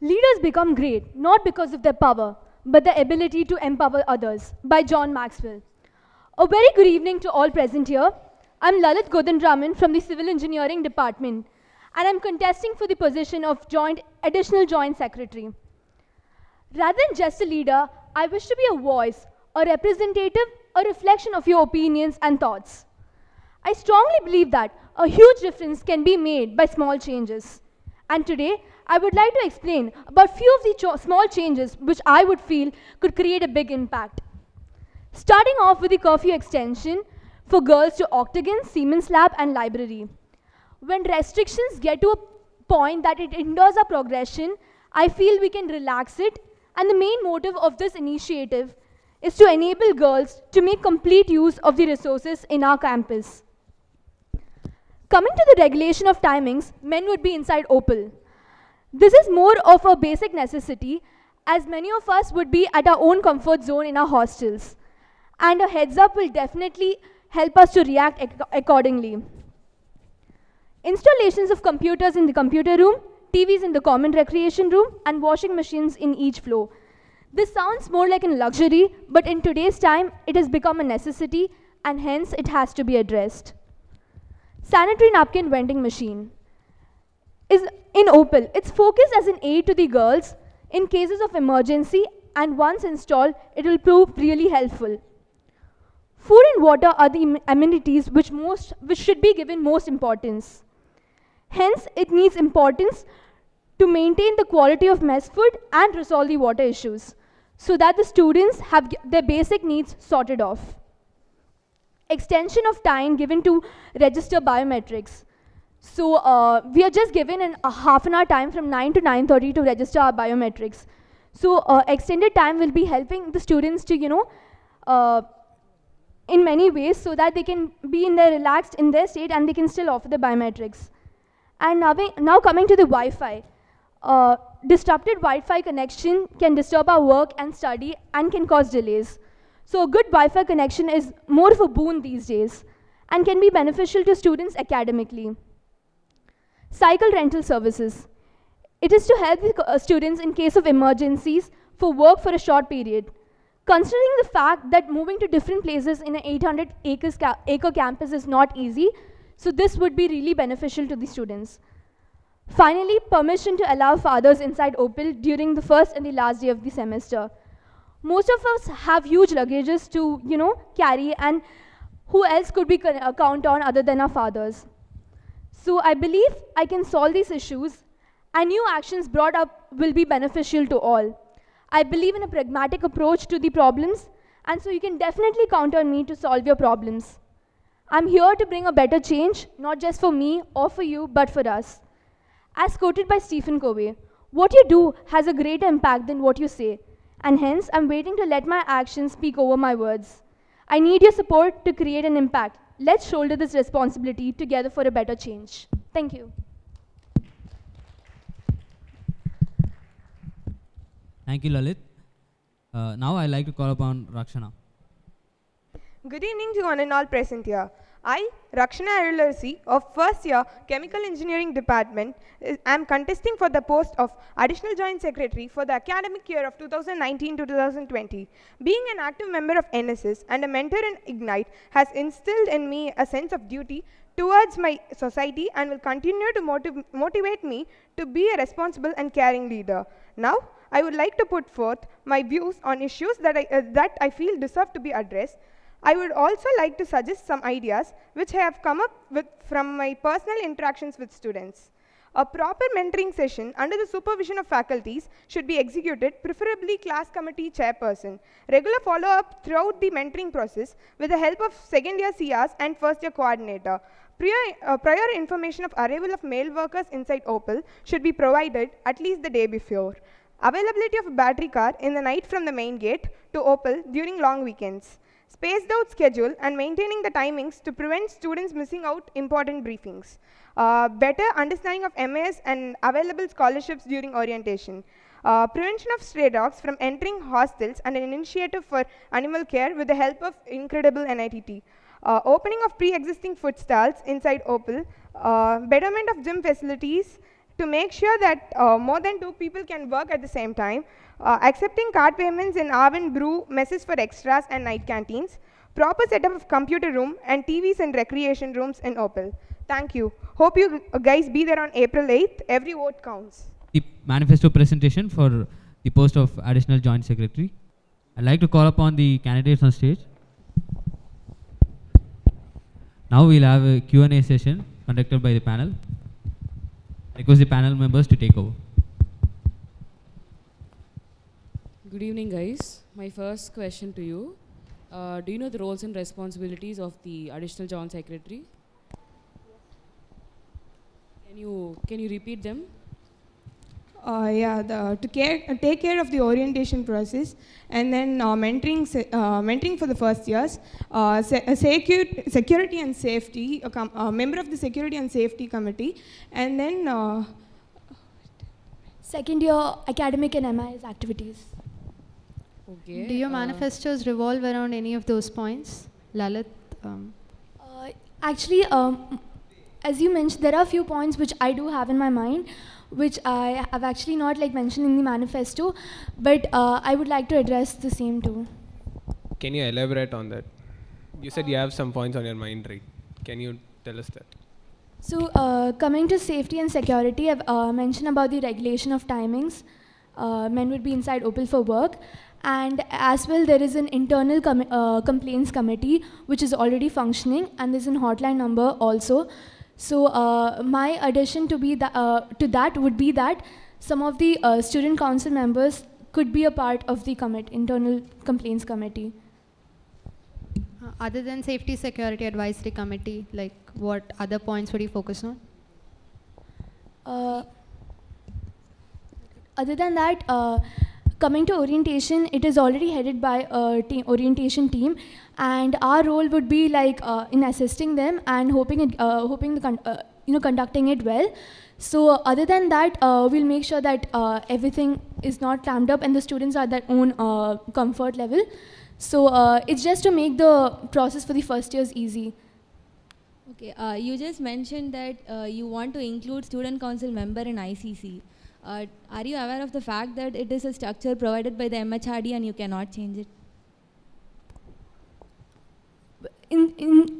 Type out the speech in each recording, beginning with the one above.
Leaders become great not because of their power, but their ability to empower others, by John Maxwell. A very good evening to all present here. I'm Lalith Kothandaraman from the Civil Engineering Department, and I'm contesting for the position of Additional Joint Secretary. Rather than just a leader, I wish to be a voice, a representative, a reflection of your opinions and thoughts. I strongly believe that a huge difference can be made by small changes. And today, I would like to explain about few of the small changes which I would feel could create a big impact. Starting off with the curfew extension for girls to Octagon, Siemens Lab and Library. When restrictions get to a point that it hinders our progression, I feel we can relax it, and the main motive of this initiative is to enable girls to make complete use of the resources in our campus. Coming to the regulation of timings, men would be inside OPAL. This is more of a basic necessity, as many of us would be at our own comfort zone in our hostels. And a heads up will definitely help us to react accordingly. Installations of computers in the computer room, TVs in the common recreation room, and washing machines in each floor. This sounds more like a luxury, but in today's time, it has become a necessity, and hence it has to be addressed. Sanitary napkin vending machine is in OPAL. Its focus as an aid to the girls in cases of emergency, and once installed, it will prove really helpful. Food and water are the amenities which should be given most importance. Hence, it needs importance to maintain the quality of mess food and resolve the water issues, so that the students have their basic needs sorted off. Extension of time given to register biometrics. So we are just given a half an hour time from 9 to 9:30 to register our biometrics. So extended time will be helping the students to, in many ways, so that they can be relaxed in their state and they can still offer the biometrics. And now coming to the Wi-Fi. Disrupted Wi-Fi connection can disturb our work and study and can cause delays. So a good Wi-Fi connection is more of a boon these days and can be beneficial to students academically. Cycle rental services. It is to help the students in case of emergencies for work for a short period. Considering the fact that moving to different places in an 800-acre campus is not easy, so this would be really beneficial to the students. Finally, permission to allow fathers inside OPAL during the first and the last day of the semester. Most of us have huge luggages to, carry, and who else could we count on other than our fathers? So I believe I can solve these issues, and new actions brought up will be beneficial to all. I believe in a pragmatic approach to the problems, and so you can definitely count on me to solve your problems. I'm here to bring a better change, not just for me or for you, but for us. As quoted by Stephen Covey, what you do has a greater impact than what you say, and hence I'm waiting to let my actions speak over my words. I need your support to create an impact. Let's shoulder this responsibility together for a better change. Thank you. Thank you, Lalith. Now I'd like to call upon Rakshana. Good evening to one and all present here. I, Rakshana Ezhilarasi of first year Chemical Engineering Department, am contesting for the post of Additional Joint Secretary for the academic year of 2019 to 2020. Being an active member of NSS and a mentor in IGNITE has instilled in me a sense of duty towards my society and will continue to motivate me to be a responsible and caring leader. Now, I would like to put forth my views on issues that I feel deserve to be addressed. I would also like to suggest some ideas which I have come up with from my personal interactions with students. A proper mentoring session under the supervision of faculties should be executed, preferably class committee chairperson. Regular follow-up throughout the mentoring process with the help of second-year CRs and first-year coordinator. Prior information of arrival of male workers inside OPAL should be provided at least the day before. Availability of a battery car in the night from the main gate to OPAL during long weekends. Spaced out schedule and maintaining the timings to prevent students missing out important briefings. Better understanding of MAs and available scholarships during orientation. Prevention of stray dogs from entering hostels and an initiative for animal care with the help of incredible NIT. Opening of pre-existing food stalls inside OPAL. Betterment of gym facilities to make sure that more than 2 people can work at the same time, accepting card payments in Arvin Brew, messes for extras and night canteens, proper setup of computer room and TVs and recreation rooms in Opal. Thank you. Hope you guys be there on April 8th. Every vote counts. The manifesto presentation for the post of Additional Joint Secretary. I'd like to call upon the candidates on stage. Now we'll have a Q&A session conducted by the panel. Request the panel members to take over. Good evening, guys. My first question to you. Do you know the roles and responsibilities of the Additional Joint Secretary? Can you repeat them? Take care of the orientation process, and then mentoring for the first years, security and safety, a member of the security and safety committee, and then second year academic and MIS activities. Okay. Do your manifestos revolve around any of those points, Lalith? Actually, as you mentioned, there are a few points which I do have in my mind, which I have actually not mentioned in the manifesto, but I would like to address the same too. Can you elaborate on that? You said you have some points on your mind, right? Can you tell us that? So coming to safety and security, I've mentioned about the regulation of timings. Men would be inside Opal for work. And as well, there is an internal complaints committee which is already functioning, and there's a hotline number also. So my addition to that would be that some of the student council members could be a part of the internal complaints committee. Other than safety security advisory committee, what other points would you focus on? Other than that, coming to orientation, it is already headed by a orientation team, and our role would be in assisting them and conducting it well. So other than that, we'll make sure that everything is not clamped up and the students are at their own comfort level. So it's just to make the process for the first years easy. Okay, you just mentioned that you want to include student council member in ICC. Are you aware of the fact that it is a structure provided by the MHRD and you cannot change it?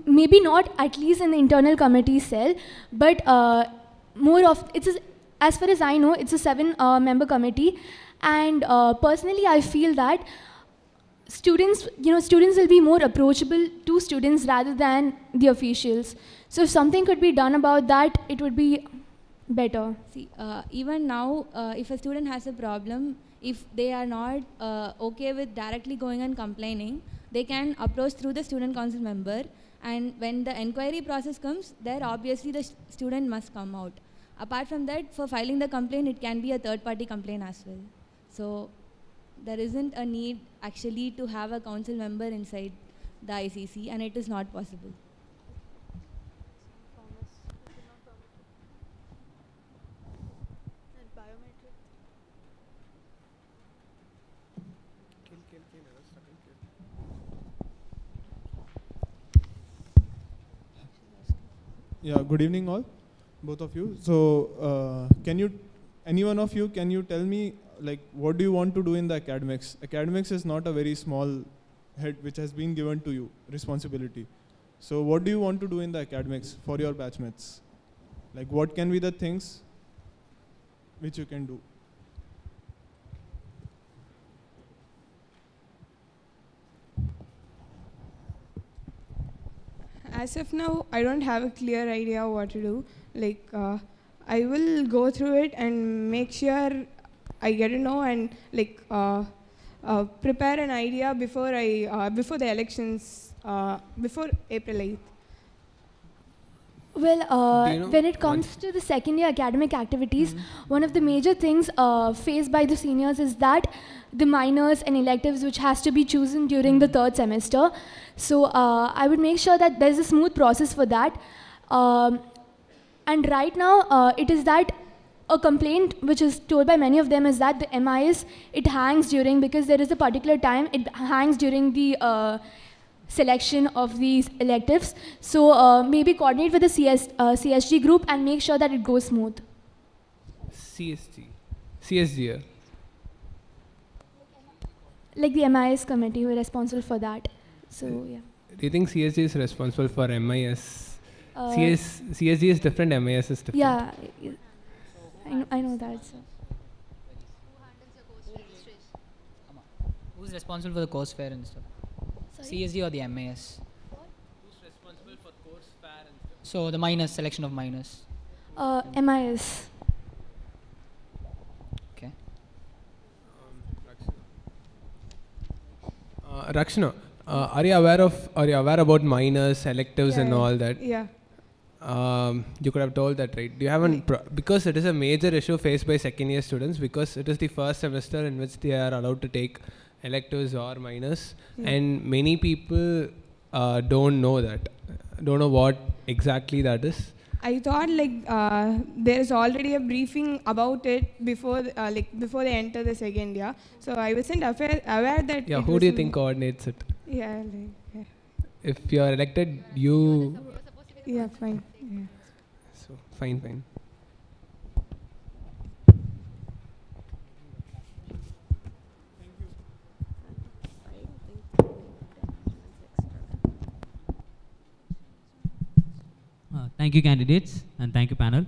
Maybe not at least in the internal committee cell, but as far as I know, it's a 7-member committee, and personally I feel that students will be more approachable to students rather than the officials. So if something could be done about that, it would be better. See, even now, if a student has a problem, if they are not okay with directly going and complaining, they can approach through the student council member, and when the enquiry process comes, there obviously the student must come out. Apart from that, for filing the complaint, it can be a third-party complaint as well. So there isn't a need actually to have a council member inside the ICC, and it is not possible. Yeah, good evening all, both of you. So any one of you, can you tell me what do you want to do in the academics? Academics is not a very small head which has been given to you, responsibility. So what do you want to do in the academics for your batchmates? What can be the things which you can do? As of now, I don't have a clear idea what to do. I will go through it and make sure I get to know and prepare an idea before the elections, before April 8th. Well, when it comes to the second year academic activities, one of the major things faced by the seniors is that the minors and electives which has to be chosen during the third semester. So I would make sure that there's a smooth process for that. And right now, it is that a complaint which is told by many of them is that the MIS, it hangs during, because there is a particular time, it hangs during the selection of these electives. So maybe coordinate with the CSG group and make sure that it goes smooth. CSG. Like the MIS committee who are responsible for that. So yeah. Do you think CSG is responsible for MIS? Uh, CSG is different, MIS is different. Yeah, I know that. So. Who's responsible for the course fair and stuff? Sorry? CSG or the MIS? Who's responsible for course fair and stuff? So the minors, selection of minors. MIS. Okay. Rakshana, are you aware about minors, electives and all that? Yeah. You could have told that, right? Do you have because it is a major issue faced by second year students, because it is the first semester in which they are allowed to take electives or minors, and many people don't know what exactly that is. I thought there is already a briefing about it before before they enter the second year. So I wasn't aware that. Yeah, who do you think coordinates it? Yeah, If you are elected, you. Yeah, fine. Yeah. So fine. Thank you, candidates, and thank you, panel.